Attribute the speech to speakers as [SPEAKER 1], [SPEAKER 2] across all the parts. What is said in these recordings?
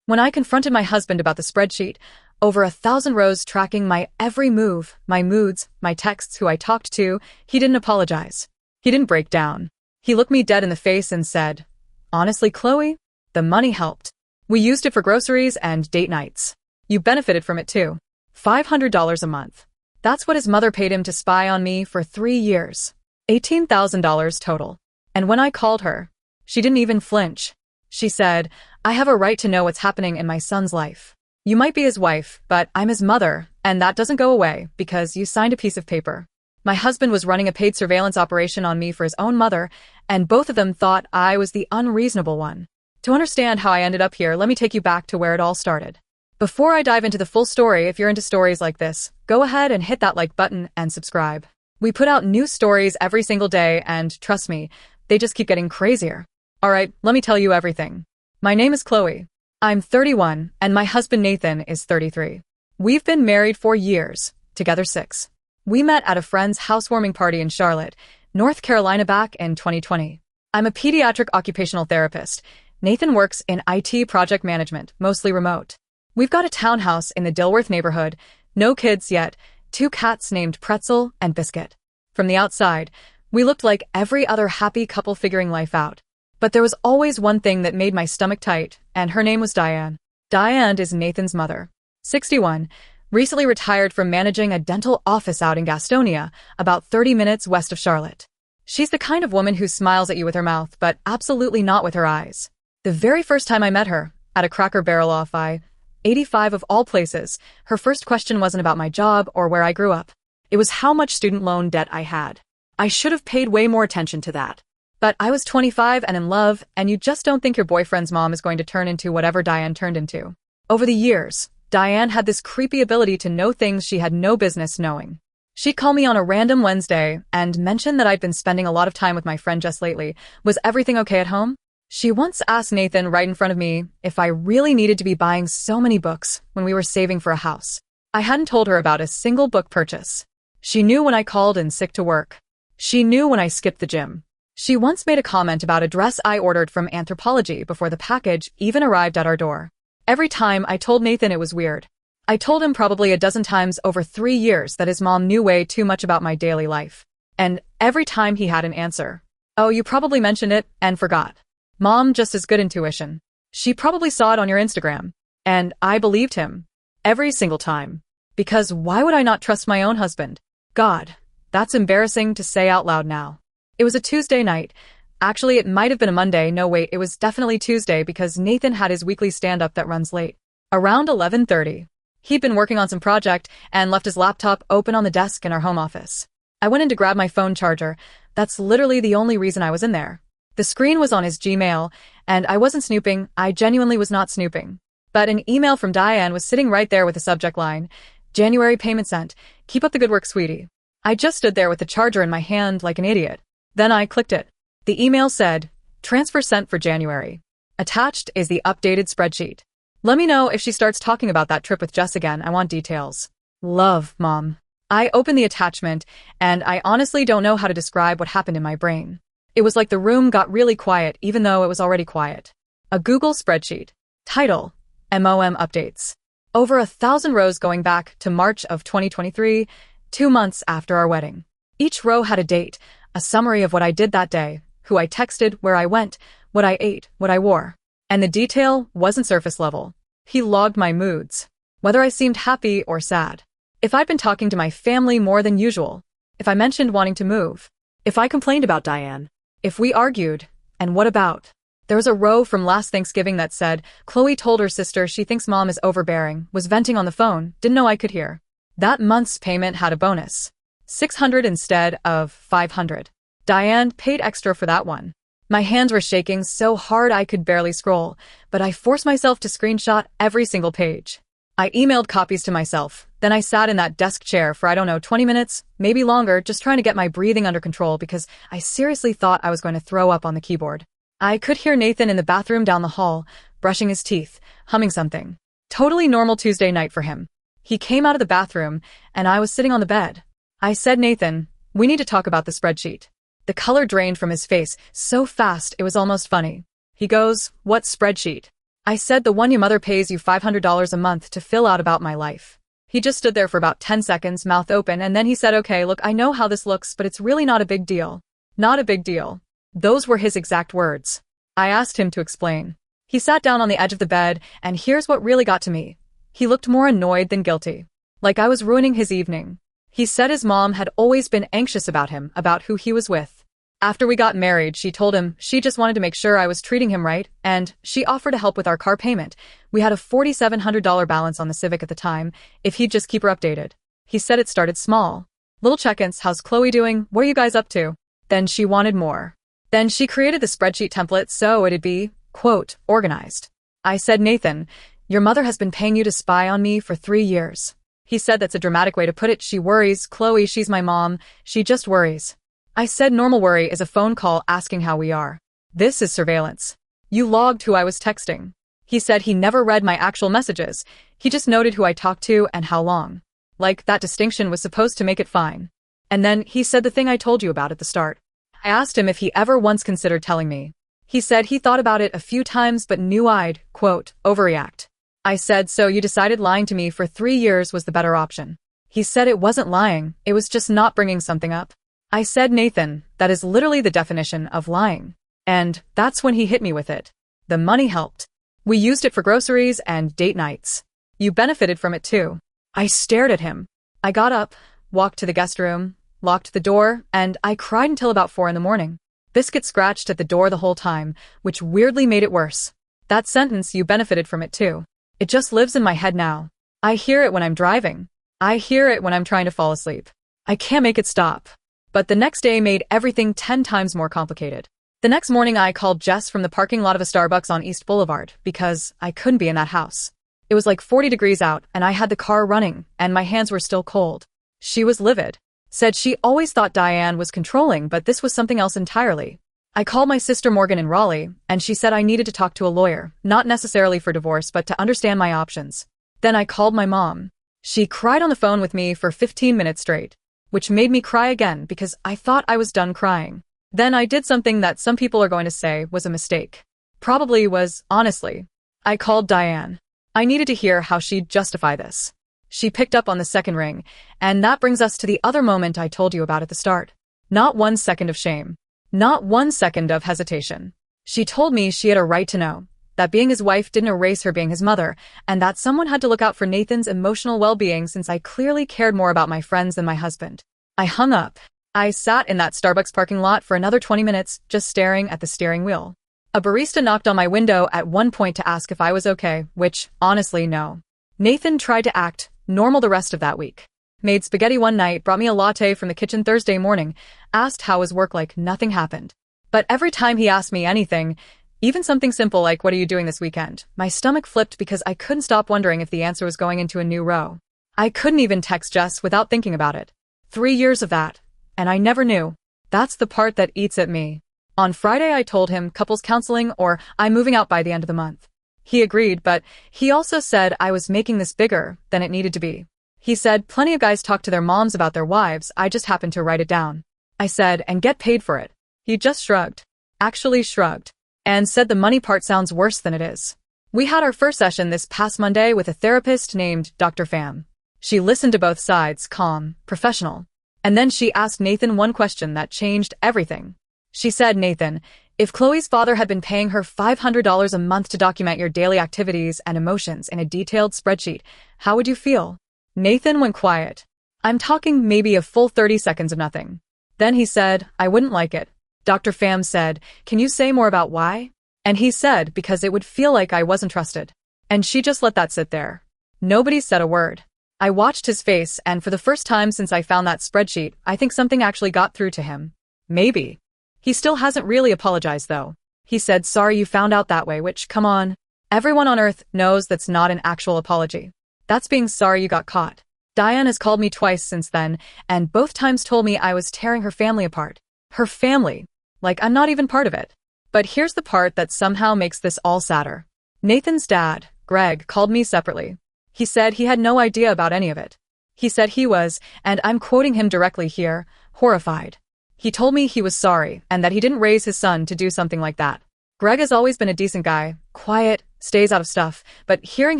[SPEAKER 1] When I confronted my husband about the spreadsheet, over 1,000 rows tracking my every move, my moods, my texts, who I talked to, he didn't apologize. He didn't break down. He looked me dead in the face and said, "Honestly, Chloe, the money helped. We used it for groceries and date nights. You benefited from it too. $500 a month. That's what his mother paid him to spy on me for 3 years. $18,000 total. And when I called her, she didn't even flinch. She said, I have a right to know what's happening in my son's life. You might be his wife, but I'm his mother, and that doesn't go away because you signed a piece of paper." My husband was running a paid surveillance operation on me for his own mother, and both of them thought I was the unreasonable one. To understand how I ended up here, let me take you back to where it all started. Before I dive into the full story, if you're into stories like this, go ahead and hit that like button and subscribe. We put out new stories every single day, and trust me, they just keep getting crazier. Alright, let me tell you everything. My name is Chloe. I'm 31, and my husband Nathan is 33. We've been married 4 years, together 6. We met at a friend's housewarming party in Charlotte, North Carolina back in 2020. I'm a pediatric occupational therapist. Nathan works in IT project management, mostly remote. We've got a townhouse in the Dilworth neighborhood, no kids yet, 2 cats named Pretzel and Biscuit. From the outside, we looked like every other happy couple figuring life out. But there was always one thing that made my stomach tight, and her name was Diane. Diane is Nathan's mother. 61, recently retired from managing a dental office out in Gastonia, about 30 minutes west of Charlotte. She's the kind of woman who smiles at you with her mouth, but absolutely not with her eyes. The very first time I met her, at a Cracker Barrel off I-85 of all places, her first question wasn't about my job or where I grew up. It was how much student loan debt I had. I should have paid way more attention to that. But I was 25 and in love, and you just don't think your boyfriend's mom is going to turn into whatever Diane turned into. Over the years, Diane had this creepy ability to know things she had no business knowing. She'd call me on a random Wednesday and mention that I'd been spending a lot of time with my friend just lately. Was everything okay at home? She once asked Nathan right in front of me if I really needed to be buying so many books when we were saving for a house. I hadn't told her about a single book purchase. She knew when I called in sick to work. She knew when I skipped the gym. She once made a comment about a dress I ordered from Anthropology before the package even arrived at our door. Every time I told Nathan it was weird. I told him probably a dozen times over 3 years that his mom knew way too much about my daily life. And every time he had an answer. "Oh, you probably mentioned it and forgot. Mom just has good intuition. She probably saw it on your Instagram." And I believed him. Every single time. Because why would I not trust my own husband? God, that's embarrassing to say out loud now. It was a Tuesday night. Actually, it might have been a Monday. No, wait, it was definitely Tuesday because Nathan had his weekly stand-up that runs late. Around 11:30. He'd been working on some project and left his laptop open on the desk in our home office. I went in to grab my phone charger. That's literally the only reason I was in there. The screen was on his Gmail, and I wasn't snooping. I genuinely was not snooping. But an email from Diane was sitting right there with the subject line, "January payment sent. Keep up the good work, sweetie." I just stood there with the charger in my hand like an idiot. Then I clicked it. The email said, "Transfer sent for January. Attached is the updated spreadsheet. Let me know if she starts talking about that trip with Jess again. I want details. Love, Mom." I opened the attachment, and I honestly don't know how to describe what happened in my brain. It was like the room got really quiet even though it was already quiet. A Google spreadsheet. Title, MOM updates. Over 1,000 rows going back to March of 2023, 2 months after our wedding. Each row had a date, a summary of what I did that day, who I texted, where I went, what I ate, what I wore. And the detail wasn't surface level. He logged my moods, whether I seemed happy or sad. If I'd been talking to my family more than usual. If I mentioned wanting to move. If I complained about Diane. If we argued. And what about? There was a row from last Thanksgiving that said, Chloe told her sister she thinks Mom is overbearing, was venting on the phone, didn't know I could hear. That month's payment had a bonus. $600 instead of $500. Diane paid extra for that one. My hands were shaking so hard I could barely scroll, but I forced myself to screenshot every single page. I emailed copies to myself, then I sat in that desk chair for 20 minutes, maybe longer, just trying to get my breathing under control because I seriously thought I was going to throw up on the keyboard. I could hear Nathan in the bathroom down the hall, brushing his teeth, humming something. Totally normal Tuesday night for him. He came out of the bathroom, and I was sitting on the bed. I said, "Nathan, we need to talk about the spreadsheet." The color drained from his face so fast it was almost funny. He goes, "What spreadsheet?" I said the one your mother pays you $500 a month to fill out about my life. He just stood there for about 10 seconds, mouth open, and then he said, okay, look, I know how this looks, but it's really not a big deal. Not a big deal. Those were his exact words. I asked him to explain. He sat down on the edge of the bed, and here's what really got to me. He looked more annoyed than guilty. Like I was ruining his evening. He said his mom had always been anxious about him, about who he was with. After we got married, she told him she just wanted to make sure I was treating him right, and she offered to help with our car payment. We had a $4,700 balance on the Civic at the time, if he'd just keep her updated. He said it started small. Little check-ins, how's Chloe doing, what are you guys up to? Then she wanted more. Then she created the spreadsheet template so it'd be, quote, organized. I said, Nathan, your mother has been paying you to spy on me for 3 years. He said that's a dramatic way to put it. She worries, Chloe, she's my mom, she just worries. I said normal worry is a phone call asking how we are. This is surveillance. You logged who I was texting. He said he never read my actual messages. He just noted who I talked to and how long. Like that distinction was supposed to make it fine. And then he said the thing I told you about at the start. I asked him if he ever once considered telling me. He said he thought about it a few times but knew I'd, quote, overreact. I said, so you decided lying to me for 3 years was the better option. He said it wasn't lying, it was just not bringing something up. I said, Nathan, that is literally the definition of lying. And that's when he hit me with it. The money helped. We used it for groceries and date nights. You benefited from it too. I stared at him. I got up, walked to the guest room, locked the door, and I cried until about 4 a.m. Biscuit scratched at the door the whole time, which weirdly made it worse. That sentence, you benefited from it too. It just lives in my head now. I hear it when I'm driving. I hear it when I'm trying to fall asleep. I can't make it stop. But the next day made everything 10 times more complicated. The next morning I called Jess from the parking lot of a Starbucks on East Boulevard because I couldn't be in that house. It was like 40 degrees out and I had the car running and my hands were still cold. She was livid. Said she always thought Diane was controlling, but this was something else entirely. I called my sister Morgan in Raleigh and she said I needed to talk to a lawyer, not necessarily for divorce but to understand my options. Then I called my mom. She cried on the phone with me for 15 minutes straight, which made me cry again because I thought I was done crying. Then I did something that some people are going to say was a mistake. Probably was, honestly. I called Diane. I needed to hear how she'd justify this. She picked up on the second ring, and that brings us to the other moment I told you about at the start. Not 1 second of shame. Not 1 second of hesitation. She told me she had a right to know, that being his wife didn't erase her being his mother, and that someone had to look out for Nathan's emotional well-being since I clearly cared more about my friends than my husband. I hung up. I sat in that Starbucks parking lot for another 20 minutes, just staring at the steering wheel. A barista knocked on my window at one point to ask if I was okay, which, honestly, no. Nathan tried to act normal the rest of that week. Made spaghetti one night, brought me a latte from the kitchen Thursday morning, asked how was work like nothing happened. But every time he asked me anything, even something simple like what are you doing this weekend, my stomach flipped because I couldn't stop wondering if the answer was going into a new row. I couldn't even text Jess without thinking about it. 3 years of that. And I never knew. That's the part that eats at me. On Friday I told him couples counseling or I'm moving out by the end of the month. He agreed, but he also said I was making this bigger than it needed to be. He said plenty of guys talk to their moms about their wives, I just happened to write it down. I said, and get paid for it. He just shrugged. Actually shrugged. And said the money part sounds worse than it is. We had our first session this past Monday with a therapist named Dr. Pham. She listened to both sides, calm, professional. And then she asked Nathan one question that changed everything. She said, Nathan, if Chloe's father had been paying her $500 a month to document your daily activities and emotions in a detailed spreadsheet, how would you feel? Nathan went quiet. I'm talking maybe a full 30 seconds of nothing. Then he said, I wouldn't like it. Dr. Pham said, can you say more about why? And he said, because it would feel like I wasn't trusted. And she just let that sit there. Nobody said a word. I watched his face, and for the first time since I found that spreadsheet, I think something actually got through to him. Maybe. He still hasn't really apologized, though. He said, sorry you found out that way, which, come on. Everyone on earth knows that's not an actual apology. That's being sorry you got caught. Diane has called me twice since then, and both times told me I was tearing her family apart. Her family. Like I'm not even part of it. But here's the part that somehow makes this all sadder. Nathan's dad, Greg, called me separately. He said he had no idea about any of it. He said he was, and I'm quoting him directly here, horrified. He told me he was sorry and that he didn't raise his son to do something like that. Greg has always been a decent guy, quiet, stays out of stuff, but hearing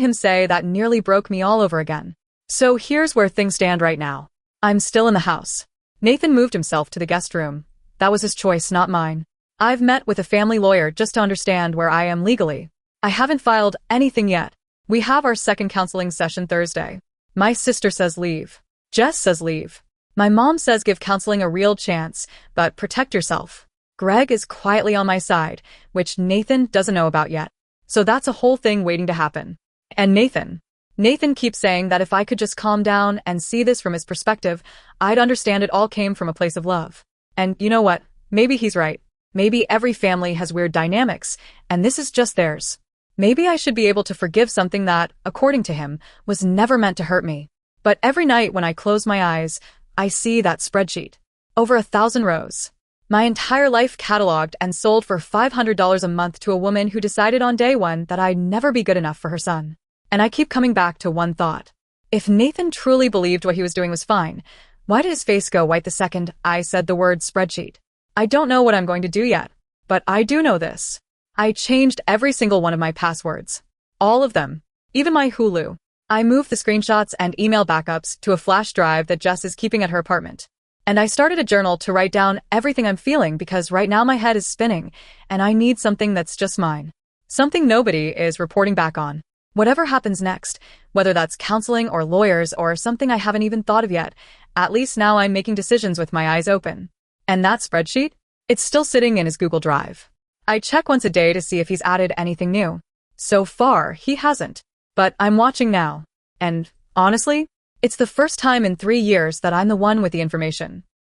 [SPEAKER 1] him say that nearly broke me all over again. So here's where things stand right now. I'm still in the house. Nathan moved himself to the guest room. That was his choice, not mine. I've met with a family lawyer just to understand where I am legally. I haven't filed anything yet. We have our second counseling session Thursday. My sister says leave. Jess says leave. My mom says give counseling a real chance, but protect yourself. Greg is quietly on my side, which Nathan doesn't know about yet. So that's a whole thing waiting to happen. And Nathan keeps saying that if I could just calm down and see this from his perspective, I'd understand it all came from a place of love. And you know what? Maybe he's right. Maybe every family has weird dynamics, and this is just theirs. Maybe I should be able to forgive something that, according to him, was never meant to hurt me. But every night when I close my eyes, I see that spreadsheet. Over 1,000 rows. My entire life cataloged and sold for $500 a month to a woman who decided on day one that I'd never be good enough for her son. And I keep coming back to one thought. If Nathan truly believed what he was doing was fine, why did his face go white the second I said the word spreadsheet? I don't know what I'm going to do yet, but I do know this. I changed every single one of my passwords. All of them. Even my Hulu. I moved the screenshots and email backups to a flash drive that Jess is keeping at her apartment. And I started a journal to write down everything I'm feeling because right now my head is spinning and I need something that's just mine. Something nobody is reporting back on. Whatever happens next, whether that's counseling or lawyers or something I haven't even thought of yet, at least now I'm making decisions with my eyes open. And that spreadsheet? It's still sitting in his Google Drive. I check once a day to see if he's added anything new. So far, he hasn't. But I'm watching now. And, honestly, it's the first time in 3 years that I'm the one with the information.